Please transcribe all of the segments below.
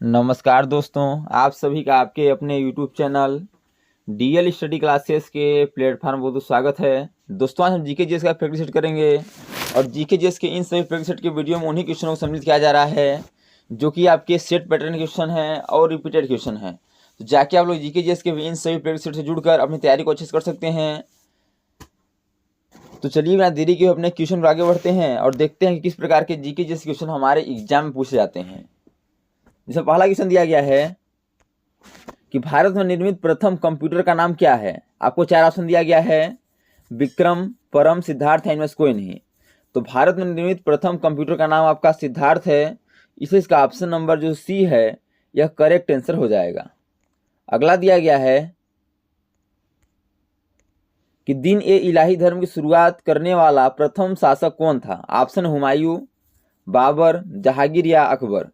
नमस्कार दोस्तों, आप सभी का आपके अपने YouTube channel DL study classes के प्लेटफॉर्म बहुत स्वागत है। दोस्तों, आज हम जीके जीएस का प्रैक्टिस सेट करेंगे और जीके जीएस के इन सभी प्रैक्टिस सेट के वीडियो में उन्हीं क्वेश्चनों को सम्मिलित किया जा रहा है जो कि आपके सेट पैटर्न क्वेश्चन हैं और रिपीटेड क्वेश्चन हैं। तो जाके आप लोग जीके जीएस के इन सभी प्रैक्टिस सेट से जुड़कर अपनी तैयारी को अच्छे से कर सकते हैं। तो चलिए बिना देरी के अपने क्वेश्चन पर आगे बढ़ते हैं और देखते हैं कि किस प्रकार के जीके जीएस क्वेश्चन हमारे एग्जाम में पूछे जाते हैं। जैसे पहला क्वेश्चन दिया गया है कि भारत में निर्मित प्रथम कंप्यूटर का नाम क्या है। आपको 4 ऑप्शन दिया गया है, विक्रम, परम, सिद्धार्थ या इनमें से कोई नहीं। तो भारत में निर्मित प्रथम कंप्यूटर का नाम आपका सिद्धार्थ है, इसलिए इसका ऑप्शन नंबर जो सी है यह करेक्ट आंसर हो जाएगा। अगला दिया गया है कि दीन ए इलाही धर्म की शुरुआत करने वाला प्रथम शासक कौन था। ऑप्शन हुमायूं, बाबर, जहांगीर या अकबर।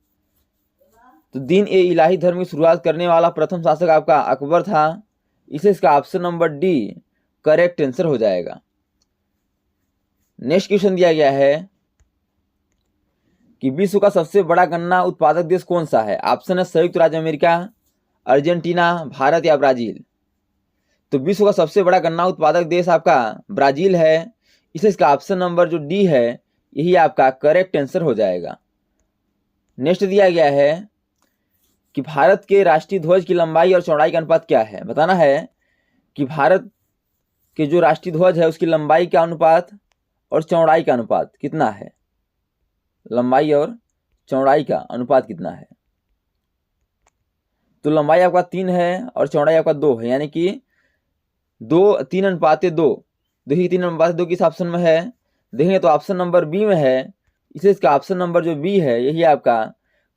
तो दीन ए इलाही धर्म की शुरुआत करने वाला प्रथम शासक आपका अकबर था, इसलिए इसका option number D correct answer हो जाएगा। नेक्स्ट क्वेश्चन दिया गया है कि विश्व का सबसे बड़ा गन्ना उत्पादक देश कौन सा है। ऑप्शन है संयुक्त राज्य अमेरिका, अर्जेंटीना, भारत या ब्राजील। तो विश्व का सबसे बड़ा गन्ना उत्पादक देश आपका ब्राजील है, इसलिए इसका ऑप्शन नंबर जो डी है यही आपका करेक्ट आंसर हो जाएगा। नेक्स्ट दिया गया है कि भारत के राष्ट्रीय ध्वज की लंबाई और चौड़ाई का अनुपात क्या है। बताना है कि भारत के जो राष्ट्रीय ध्वज है उसकी लंबाई का अनुपात और चौड़ाई का अनुपात कितना है। लंबाई और चौड़ाई का अनुपात कितना है। तो लंबाई आपका 3 है और चौड़ाई आपका 2 है, यानी कि 3:2। देखिए 3:2 किस ऑप्शन में है, देखेंगे तो ऑप्शन नंबर बी में है, इसलिए इसका ऑप्शन नंबर जो बी है यही आपका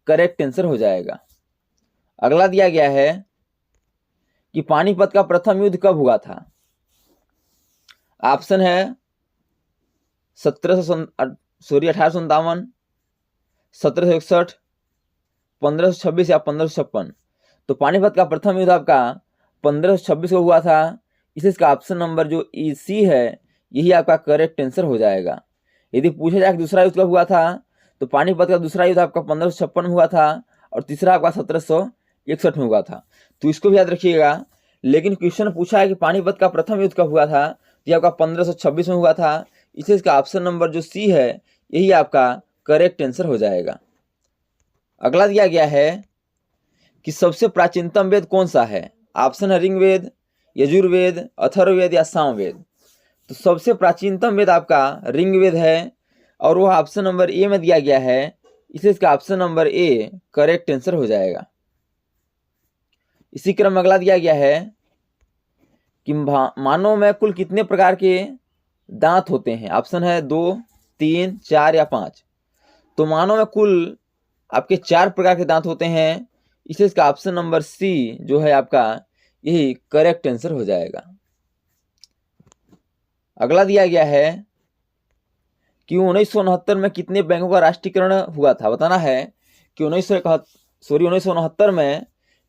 करेक्ट आंसर हो जाएगा। अगला दिया गया है कि पानीपत का प्रथम युद्ध कब हुआ था। ऑप्शन है 1857, 1761, 1526 या 1556। तो पानीपत का प्रथम युद्ध आपका 1526 को हुआ था, इसलिए इसका ऑप्शन नंबर जो सी है यही आपका करेक्ट आंसर हो जाएगा। यदि पूछा जाए कि दूसरा युद्ध कब हुआ था, तो पानीपत का दूसरा युद्ध आपका 1556 में हुआ था और तीसरा आपका 1761 में हुआ था। तो इसको भी याद रखिएगा। लेकिन क्वेश्चन पूछा है कि पानीपत का प्रथम युद्ध कब हुआ था, तो ये आपका 1526 में हुआ था, इसलिए इसका ऑप्शन नंबर जो सी है यही आपका करेक्ट आंसर हो जाएगा। अगला दिया गया है कि सबसे प्राचीनतम वेद कौन सा है। ऑप्शन है ऋग्वेद, यजुर्वेद, अथर्ववेद या सामवेद। तो सबसे प्राचीनतम वेद आपका ऋग्वेद है और वह ऑप्शन नंबर ए में दिया गया है, इसलिए इसका option number A correct answer हो जाएगा। इसी क्रम में अगला दिया गया है कि मानव में कुल कितने प्रकार के दांत होते हैं। ऑप्शन है 2, 3, 4 या 5। तो मानव में कुल आपके 4 प्रकार के दांत होते हैं, इसलिए इसका ऑप्शन नंबर सी जो है आपका यही करेक्ट आंसर हो जाएगा। अगला दिया गया है कि 1969 में कितने बैंकों का राष्ट्रीयकरण हुआ था। बताना है कि 1969 में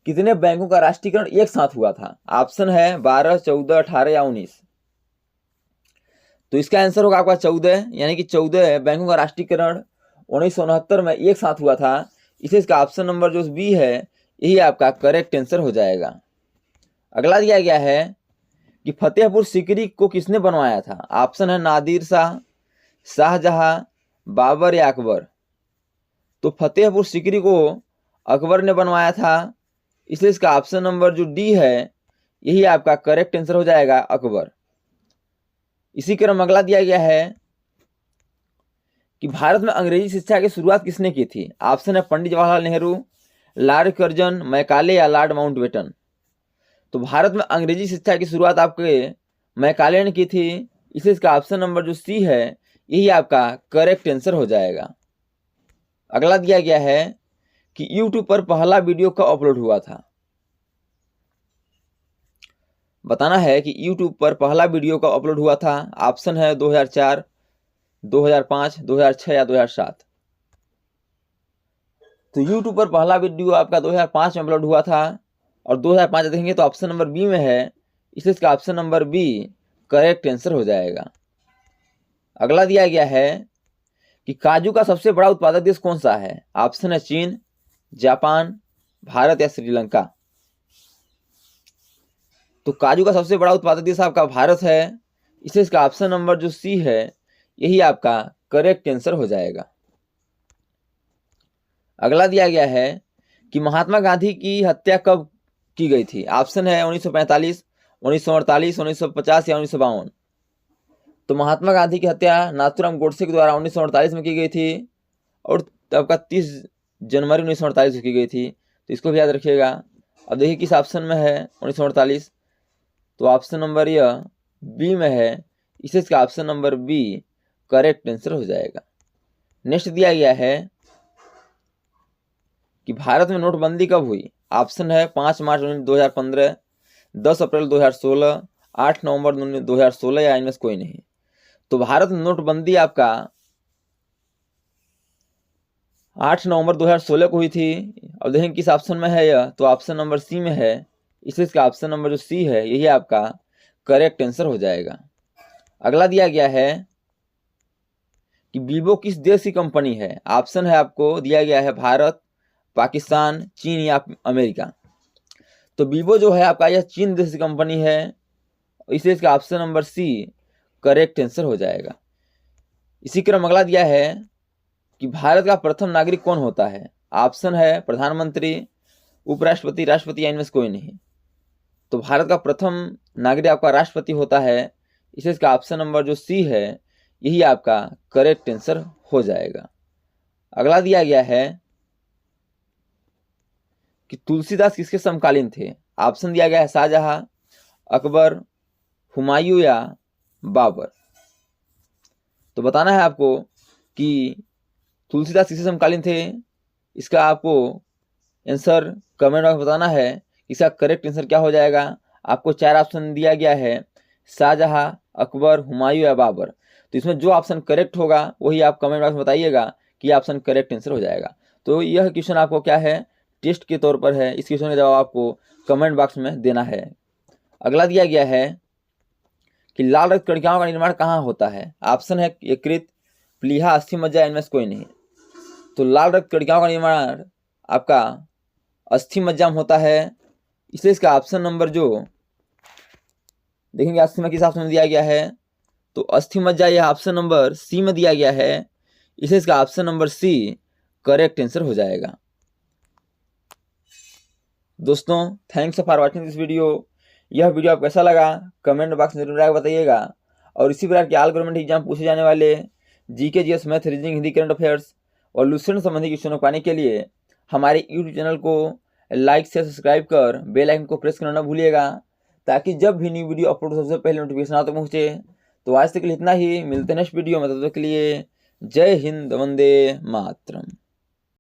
कितने बैंकों का राष्ट्रीयकरण एक साथ हुआ था। ऑप्शन है 12, 14, 18 या 19। तो इसका आंसर होगा आपका 14, यानी कि 14 बैंकों का राष्ट्रीयकरण 1969 में एक साथ हुआ था, इसलिए इसका ऑप्शन नंबर जो बी है यही आपका करेक्ट आंसर हो जाएगा। अगला दिया गया है कि फतेहपुर सीकरी को किसने बनवाया था। ऑप्शन है नादिर शाह, शाहजहां, बाबर या अकबर। तो फतेहपुर सीकरी को अकबर ने बनवाया था, इसलिए इसका ऑप्शन नंबर जो डी है यही आपका करेक्ट आंसर हो जाएगा, अकबर। इसी क्रम अगला दिया गया है कि भारत में अंग्रेजी शिक्षा की शुरुआत किसने की थी। ऑप्शन है Pandit Jawaharlal Nehru, Lord Curzon, Macaulay या लॉर्ड माउंटबेटन। तो भारत में अंग्रेजी शिक्षा की शुरुआत आपके मैकाले ने की थी, इसलिए इसका ऑप्शन नंबर जो सी है यही आपका करेक्ट आंसर हो जाएगा। अगला दिया गया है कि यूट्यूब पर पहला वीडियो कब अपलोड हुआ था। बताना है कि यूट्यूब पर पहला वीडियो कब अपलोड हुआ था। ऑप्शन है 2004, 2005, 2006 या 2007। तो यूट्यूब पर पहला वीडियो आपका 2005 में अपलोड हुआ था और 2005 देखेंगे तो ऑप्शन नंबर बी में है, इसलिए इसका option number B correct answer हो जाएगा। अगला दिया गया है कि काजू का सबसे बड़ा उत्पादक देश कौन सा है। ऑप्शन है चीन, जापान, भारत या श्रीलंका। तो काजू का सबसे बड़ा उत्पादक देश आपका भारत है, इसलिए इसका ऑप्शन नंबर जो सी है यही आपका करेक्ट आंसर हो जाएगा। अगला दिया गया है कि महात्मा गांधी की हत्या कब की गई थी। ऑप्शन है 1945, 1948, 1950 या 1952। तो महात्मा गांधी की हत्या नाथूराम गोडसे के द्वारा 1948 में की गई थी और आपका 30 जनवरी 1948 को की गई थी, तो इसको भी याद रखिएगा। अब देखिए किस ऑप्शन में है 1948, तो ऑप्शन नंबर यह बी में है, इसे इसका option number B correct answer हो जाएगा। नेक्स्ट दिया गया है कि भारत में नोटबंदी कब हुई। ऑप्शन है 5 मार्च 2015, 10 अप्रैल 2016, 8 नवंबर 2016 या इनमें से कोई नहीं। तो भारत में नोटबंदी आपका 8 नवंबर 2016 को हुई थी। अब देखें किस ऑप्शन में है यह, तो ऑप्शन नंबर सी में है, इसलिए इसका ऑप्शन नंबर जो सी है यही आपका करेक्ट आंसर हो जाएगा। अगला दिया गया है कि वीवो किस देश की कंपनी है। ऑप्शन है आपको दिया गया है भारत, पाकिस्तान, चीन या अमेरिका। तो वीवो जो है आपका यह चीन देश की कंपनी है, इसलिए इसका option number C correct answer हो जाएगा। इसी क्रम अगला दिया है कि भारत का प्रथम नागरिक कौन होता है। ऑप्शन है प्रधानमंत्री, उपराष्ट्रपति, राष्ट्रपति या इनमें से कोई नहीं। तो भारत का प्रथम नागरिक आपका राष्ट्रपति होता है, इसलिए इसका ऑप्शन नंबर जो सी है यही आपका करेक्ट आंसर हो जाएगा। अगला दिया गया है कि तुलसीदास किसके समकालीन थे। ऑप्शन दिया गया है शाहजहां, अकबर, हुमायूं या बाबर। तो बताना है आपको कि तुलसीदास किसके समकालीन थे, इसका आपको आंसर कमेंट में बताना है। इसका करेक्ट आंसर क्या हो जाएगा। आपको 4 ऑप्शन दिया गया है, शाहजहां, अकबर, हुमायूं या बाबर। तो इसमें जो ऑप्शन करेक्ट होगा वही आप कमेंट बॉक्स में बताइएगा कि ऑप्शन करेक्ट आंसर हो जाएगा। तो यह क्वेश्चन आपको क्या है, टेस्ट के तौर पर है। इस क्वेश्चन का जवाब आपको कमेंट बॉक्स में देना है। अगला दिया गया है कि लाल रक्त कणिकाओं का निर्माण कहाँ होता है। ऑप्शन है यकृत, प्लीहा, अस्थि मज्जा, इनमें से कोई नहीं। तो लाल रक्त कणिकाओं का निर्माण आपका अस्थि मज्जा में होता है, इसलिए इसका ऑप्शन नंबर जो देखेंगे अस्थि में किस ऑप्शन में दिया गया है, तो अस्थि मज्जा यह ऑप्शन नंबर सी में दिया गया है, इसलिए इसका option number C correct answer हो जाएगा। दोस्तों thanks for watching this video. यह वीडियो आपको कैसा लगा कमेंट बॉक्स में जरूर बताइएगा। और इसी प्रकार के ऑल गवर्नमेंट एग्जाम पूछे जाने वाले GK, GS, math, reasoning, Hindi, current affairs और लूसेंट संबंधी क्वेश्चनों पाने के लिए हमारे यूट्यूब चैनल को लाइक से सब्सक्राइब कर बेल आइकन को प्रेस करना न भूलिएगा, ताकि जब भी न्यू वीडियो अपलोड सबसे पहले नोटिफिकेशन आप तक पहुँचे। तो आज तक के लिए इतना ही, मिलते हैं नेक्स्ट वीडियो में, तब तक के लिए जय हिंद, वंदे मातरम।